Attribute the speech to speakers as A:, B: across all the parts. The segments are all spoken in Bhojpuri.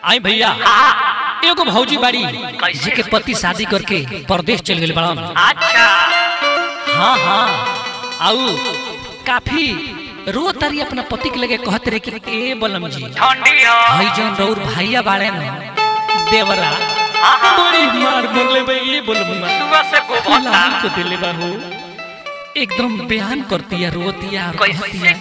A: आई भैया एगो भौजी बाड़ी जेके पति शादी करके परदेश चल गए बड़ा।
B: अच्छा
A: हाँ हाँ आऊ काफी रो तारी अपना पति के लगे कहते रहे कि ए बलम जी
B: ठंडी हो
A: भाई जन रौर भैया बाड़े न देवरा बड़ी मार बोले भाई ये बोलूंगा
B: सुबह से गोबता
A: को दिले बाहू एकदम बयान करती है रोती है और कहती है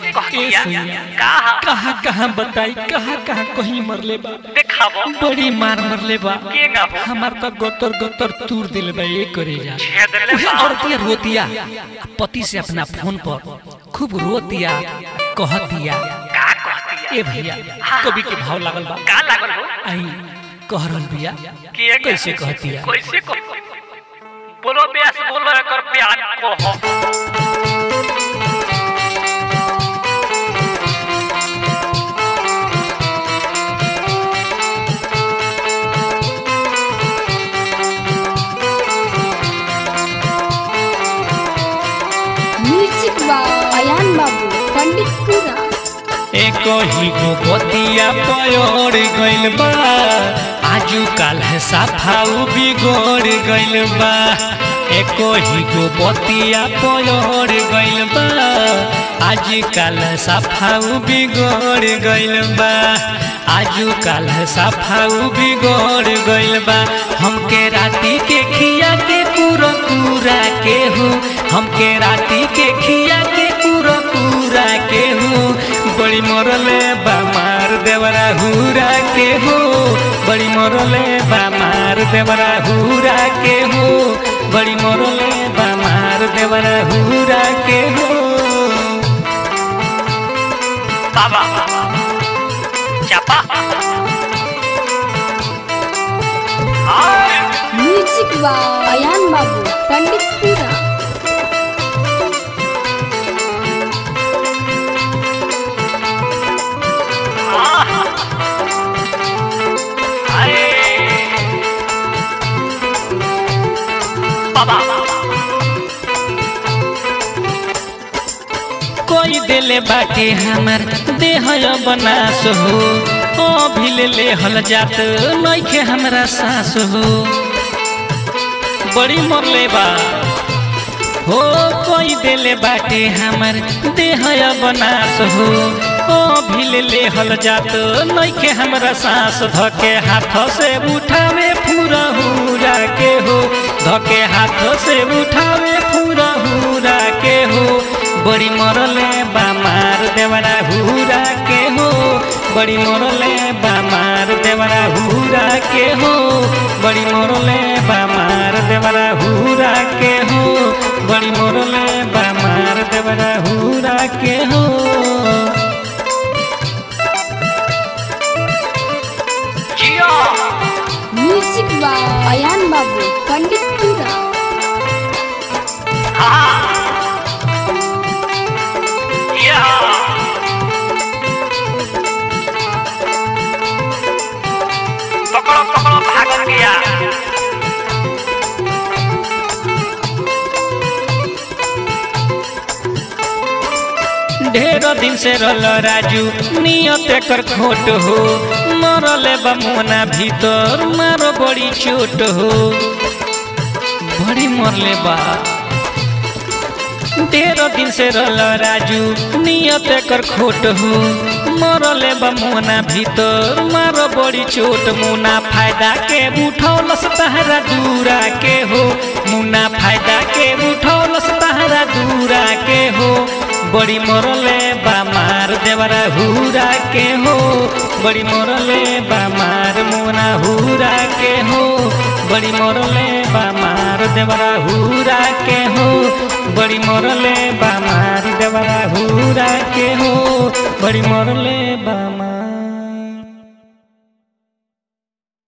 A: कहाँ कहाँ बताई कहाँ कहाँ कहीं मरले बा
B: देखाबो
A: बड़ी मार मरले बा
B: के गाबो
A: हमार तो गोतर गोतर तूर दिल बा ये करे जा
B: छेदले बा
A: औरतिया रोतिया पति से अपना फोन पर खूब रोतिया कहतिया
B: का कहती
A: ए भैया कभी के भाव लागल बा
B: का लागल हो
A: आई कह रहल बिया
B: के
A: कैसे कहतिया
B: कैसे बोलो ब्यास बोलो कर बयान को हो
C: म्यूजिक बा अयान बाबू पंडितपुरा
A: एको ही गो बतिया पयोड़ गइल बा आजू काल है साफाऊ बिगोड़ गइल बा एको ही गो बतिया पयोड़ गइल बा आजू काल साफाऊ बिगोड़ गइल बा आजू काल साफाऊ बिगोड़ गइल बा हमके राती के खिया के पूरा पूरा के हूँ हमके राती के खिया के पूरा पूरा के हूँ बड़ी मोरले बा मार देवरा हुरा के हो बड़ी मोरले बा मार देवरा हुरा के हो बड़ी मोरले बा मार देवरा हुरा के हो
B: बाबा चापा
C: म्यूजिक बा अयान बाबू पंडितपुरा
A: कोई दिले बाटे हमर देह बनास हो ओ भिले ले हल जात नइखे हमरा सास हो बड़ी मरले बा हो कोई दिले बाटे हमर देह बनास हो ओ भिले ले हल जात नइखे हमरा सास धके हाथ से उठावे पूरा हुरा के हो धके हाथ से उठावे पूरा हुरा के हो बड़ी मरले बा मार देवरा हुरा के हो बड़ी मरले बा मार देवरा हुरा के हो बड़ी मरले बा मार देवरा हुरा के हो बड़ी मरले बा मार देवरा हुरा के हो
B: जियो
C: म्यूजिक बा अयान बाबू पंडितपुरा
B: पकड़ो पकड़ो भाग गया
A: ढेर दिन से रल राजू नियत कर खोट हो मरले बमुना भीतर मारो बड़ी चोट हो बड़ी मरले बा ढेर दिन से रल राजू नियत कर खोट हो मरले बमुना भीतर मारो बड़ी चोट मुना फायदा के उठौलस तहरा दूरा के हो मुना फायदा के उठौलस तहरा दूरा के हो बड़ी मोरले बा मार देवरा हुरा के हो बड़ी मोरले बा मार मुना हुरा के हो बड़ी मोरले बा मार देवरा हुरा के हो बड़ी मोरले बा मार देवरा हुरा के हो बड़ी मोरले बा मार